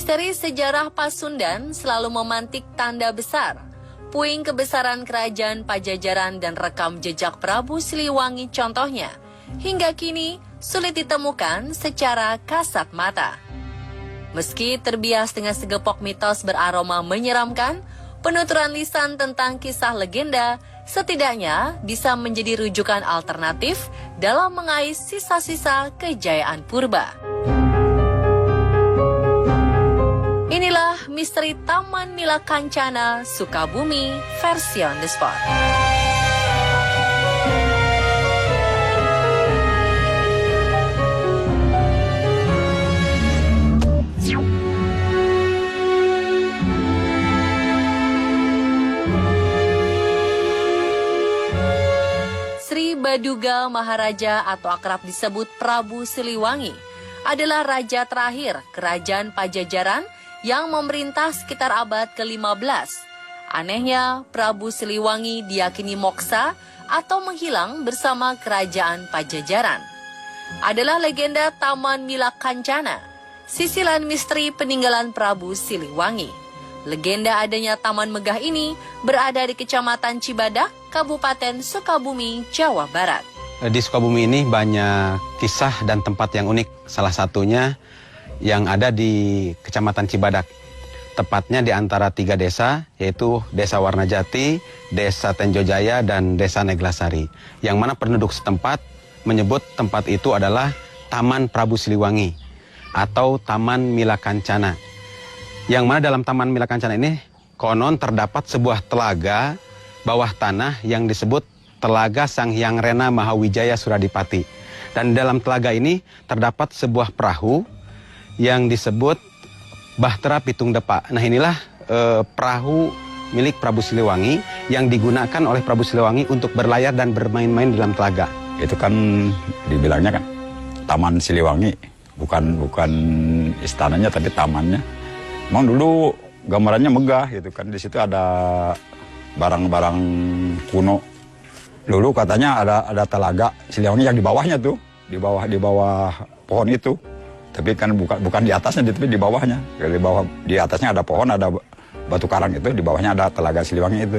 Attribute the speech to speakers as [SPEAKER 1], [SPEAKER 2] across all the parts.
[SPEAKER 1] Misteri sejarah Pasundan selalu memantik tanda besar. Puing kebesaran kerajaan Pajajaran dan rekam jejak Prabu Siliwangi contohnya, hingga kini sulit ditemukan secara kasat mata. Meski terbias dengan segepok mitos beraroma menyeramkan, penuturan lisan tentang kisah legenda setidaknya bisa menjadi rujukan alternatif dalam mengais sisa-sisa kejayaan purba. Inilah misteri Taman Mila Kancana Sukabumi versi on the spot. Sri Baduga Maharaja atau akrab disebut Prabu Siliwangi adalah raja terakhir kerajaan Pajajaran yang memerintah sekitar abad ke-15. Anehnya, Prabu Siliwangi diyakini moksa atau menghilang bersama kerajaan Pajajaran. Adalah legenda Taman Mila Kancana, sisilan misteri peninggalan Prabu Siliwangi. Legenda adanya taman megah ini berada di Kecamatan Cibadak, Kabupaten Sukabumi, Jawa Barat.
[SPEAKER 2] Di Sukabumi ini banyak kisah dan tempat yang unik. Salah satunya yang ada di Kecamatan Cibadak. Tepatnya di antara 3 desa, yaitu Desa Warnajati, Desa Tenjojaya, dan Desa Neglasari. Yang mana penduduk setempat menyebut tempat itu adalah Taman Prabu Siliwangi atau Taman Mila Kancana. Yang mana dalam Taman Mila Kancana ini konon terdapat sebuah telaga bawah tanah yang disebut Telaga Sang Hyang Rena Mahawijaya Suradipati. Dan dalam telaga ini terdapat sebuah perahu yang disebut Bahtera Pitung Depa. Nah, inilah perahu milik Prabu Siliwangi yang digunakan oleh Prabu Siliwangi untuk berlayar dan bermain-main dalam telaga.
[SPEAKER 3] Itu kan dibilangnya kan Taman Siliwangi, bukan istananya tapi tamannya. Memang dulu gambarannya megah gitu kan. Di situ ada barang-barang kuno. Dulu katanya ada telaga Siliwangi yang di bawahnya tuh, di bawah pohon itu. Tapi kan bukan di atasnya, tapi di bawahnya. Di atasnya ada pohon, ada batu karang itu, di bawahnya ada telaga Siliwangi itu.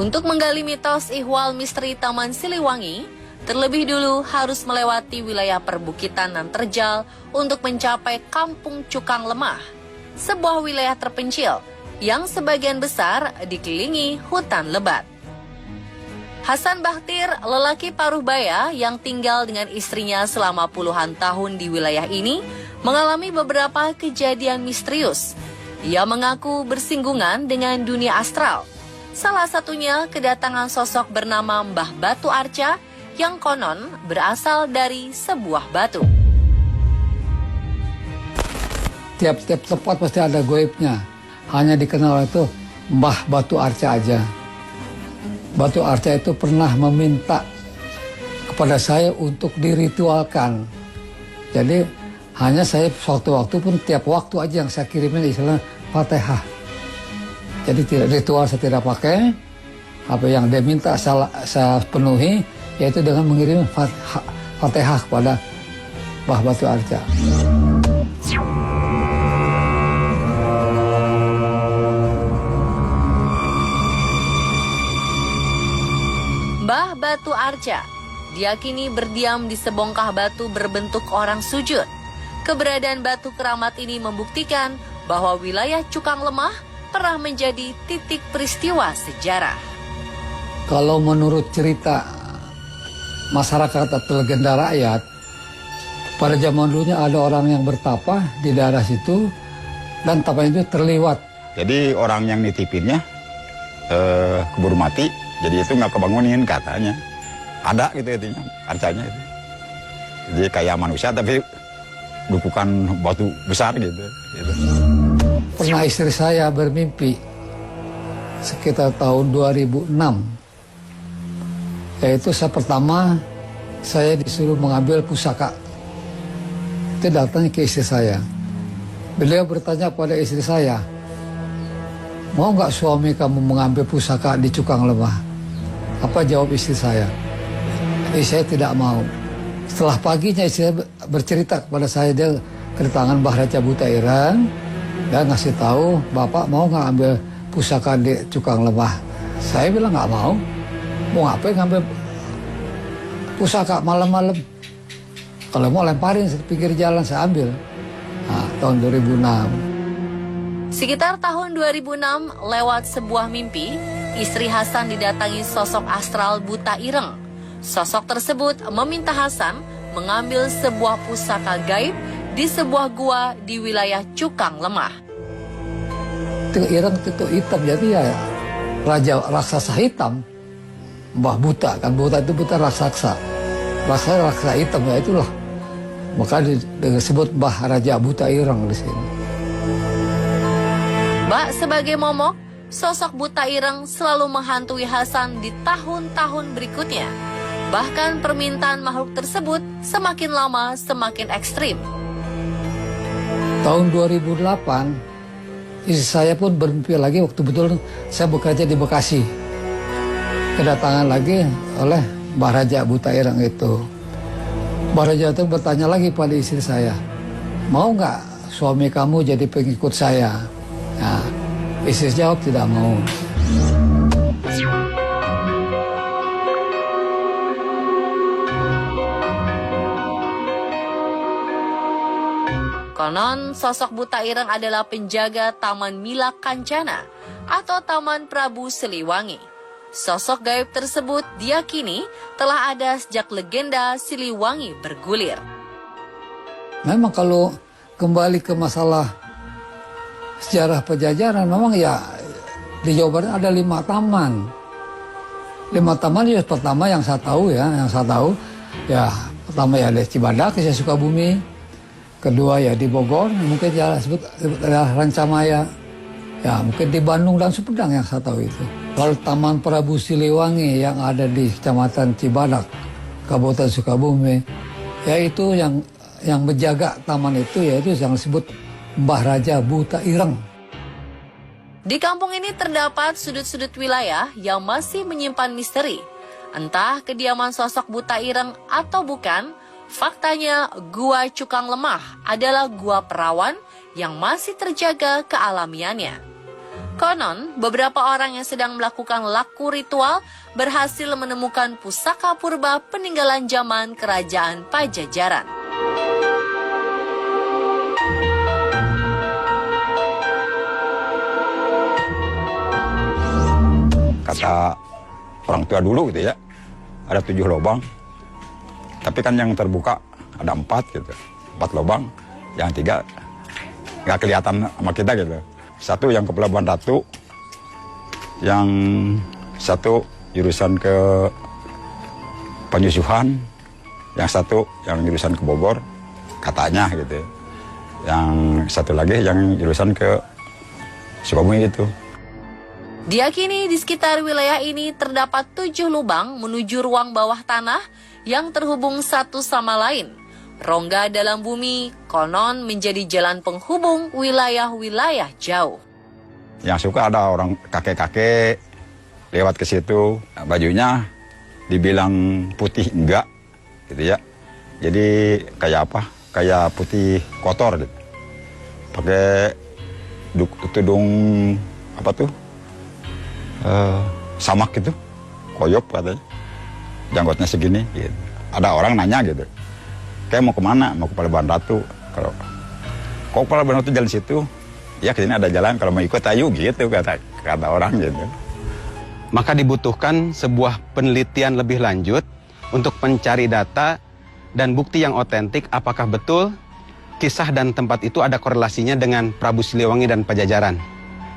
[SPEAKER 1] Untuk menggali mitos ihwal misteri Taman Siliwangi, terlebih dulu harus melewati wilayah perbukitan dan terjal untuk mencapai Kampung Cukang Lemah, sebuah wilayah terpencil yang sebagian besar dikelilingi hutan lebat. Hasan Bahtir, lelaki paruh baya yang tinggal dengan istrinya selama puluhan tahun di wilayah ini, mengalami beberapa kejadian misterius. Ia mengaku bersinggungan dengan dunia astral. Salah satunya kedatangan sosok bernama Mbah Batu Arca yang konon berasal dari sebuah batu.
[SPEAKER 4] Tiap-tiap tempat pasti ada goibnya. Hanya dikenal itu Mbah Batu Arca aja. Batu Arca itu pernah meminta kepada saya untuk diritualkan. Jadi hanya saya waktu-waktu pun tiap waktu aja yang saya kirimin istilah Fatihah. Jadi tidak ritual saya tidak pakai. Apa yang dia minta saya penuhi, yaitu dengan mengirim Fatihah kepada Mbah Batu Arca.
[SPEAKER 1] Mbah Batu Arca diyakini berdiam di sebongkah batu berbentuk orang sujud. Keberadaan batu keramat ini membuktikan bahwa wilayah Cukang Lemah pernah menjadi titik peristiwa sejarah.
[SPEAKER 4] Kalau menurut cerita masyarakat atau legenda rakyat, pada zaman dulunya ada orang yang bertapa di daerah situ dan tapanya itu terliwat.
[SPEAKER 3] Jadi orang yang nitipinnya keburu mati. Jadi itu nggak kebangunin katanya. Ada gitu intinya, arcanya itu. Jadi kayak manusia tapi dupukan batu besar gitu.
[SPEAKER 4] Pernah istri saya bermimpi sekitar tahun 2006. Yaitu pertama saya disuruh mengambil pusaka. Itu datangnya ke istri saya. Beliau bertanya pada istri saya, mau nggak suami kamu mengambil pusaka di Cukang Lemah? Apa jawab istri saya? Saya tidak mau. Setelah paginya istri saya bercerita kepada saya, dia kedatangan Mbah Raja Buta Ireng, dia ngasih tahu, Bapak mau nggak ambil pusaka di Cukang Lemah? Saya bilang nggak mau. Mau ngapain ngambil pusaka malam-malam? Kalau mau lemparin di pinggir jalan, saya ambil. Nah, tahun 2006.
[SPEAKER 1] Sekitar tahun 2006, lewat sebuah mimpi, istri Hasan didatangi sosok astral Buta Ireng. Sosok tersebut meminta Hasan mengambil sebuah pusaka gaib di sebuah gua di wilayah Cukang Lemah.
[SPEAKER 4] Itu Ireng itu hitam, jadi ya raja raksasa hitam. Mbah Buta, kan Buta itu buta raksasa. Raksasa hitam, ya itulah. Maka disebut Mbah Raja Buta Ireng di sini.
[SPEAKER 1] Bak sebagai momok, sosok Buta Ireng selalu menghantui Hasan di tahun-tahun berikutnya. Bahkan permintaan makhluk tersebut semakin lama semakin ekstrim.
[SPEAKER 4] Tahun 2008, istri saya pun bermimpi lagi waktu betul saya bekerja di Bekasi. Kedatangan lagi oleh Mbah Raja Buta Ireng itu. Mbah Raja itu bertanya lagi pada istri saya, mau nggak suami kamu jadi pengikut saya? Nah, istri jawab tidak mau.
[SPEAKER 1] Konon, sosok Buta Ireng adalah penjaga Taman Mila Kancana atau Taman Prabu Siliwangi. Sosok gaib tersebut diyakini telah ada sejak legenda Siliwangi bergulir.
[SPEAKER 4] Memang kalau kembali ke masalah sejarah Pajajaran, memang ya di Jawa Barat ada 5 taman. 5 taman ya pertama yang saya tahu ya pertama ya di Cibadak, ya Sukabumi. Kedua ya di Bogor, mungkin ya sebut Rancamaya. Ya mungkin di Bandung dan Sumedang yang saya tahu itu. Kalau Taman Prabu Siliwangi yang ada di Kecamatan Cibadak, Kabupaten Sukabumi, ya itu yang menjaga taman itu yaitu yang disebut Mbah Raja Buta Ireng.
[SPEAKER 1] Di kampung ini terdapat sudut-sudut wilayah yang masih menyimpan misteri. Entah kediaman sosok Buta Ireng atau bukan, faktanya Gua Cukang Lemah adalah gua perawan yang masih terjaga kealamiannya. Konon, beberapa orang yang sedang melakukan laku ritual berhasil menemukan pusaka purba peninggalan zaman Kerajaan Pajajaran.
[SPEAKER 3] Kata orang tua dulu gitu ya, ada 7 lubang. Tapi kan yang terbuka ada 4 gitu. 4 lubang, yang 3 nggak kelihatan sama kita gitu. 1 yang ke Pelabuhan Ratu, yang 1 jurusan ke Penyusuhan, yang 1 yang jurusan ke Bogor, katanya gitu. Yang 1 lagi yang jurusan ke Sukabumi itu.
[SPEAKER 1] Diyakini di sekitar wilayah ini terdapat 7 lubang menuju ruang bawah tanah yang terhubung satu sama lain. Rongga dalam bumi konon menjadi jalan penghubung wilayah-wilayah jauh.
[SPEAKER 3] Yang suka ada orang kakek-kakek lewat ke situ, bajunya dibilang putih enggak, gitu ya. Jadi kayak apa? Kayak putih kotor gitu. Pakai tudung apa tuh? Samak gitu, koyop katanya. Janggotnya segini gitu. Ada orang nanya gitu, kayak mau kemana? Mau ke Pelabuhan Ratu. Kalau kok Pelabuhan Ratu jalan situ, ya ke sini ada jalan, kalau mau ikut ayo gitu kata orang gitu.
[SPEAKER 2] Maka dibutuhkan sebuah penelitian lebih lanjut untuk mencari data dan bukti yang otentik apakah betul kisah dan tempat itu ada korelasinya dengan Prabu Siliwangi dan Pajajaran.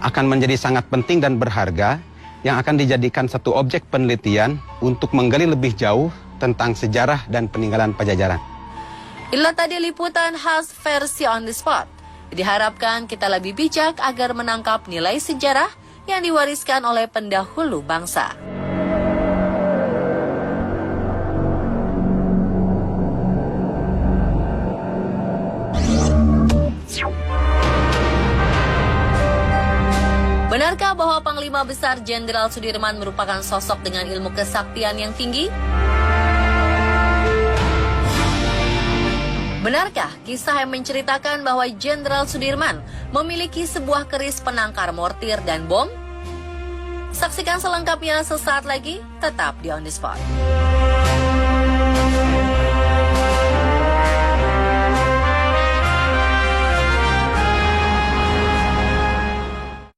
[SPEAKER 2] Akan menjadi sangat penting dan berharga yang akan dijadikan satu objek penelitian untuk menggali lebih jauh tentang sejarah dan peninggalan Pajajaran.
[SPEAKER 1] Inilah tadi liputan khas versi on the spot. Diharapkan kita lebih bijak agar menangkap nilai sejarah yang diwariskan oleh pendahulu bangsa. Benarkah bahwa Panglima Besar Jenderal Sudirman merupakan sosok dengan ilmu kesaktian yang tinggi? Benarkah kisah yang menceritakan bahwa Jenderal Sudirman memiliki sebuah keris penangkar mortir dan bom? Saksikan selengkapnya sesaat lagi, tetap di On The Spot.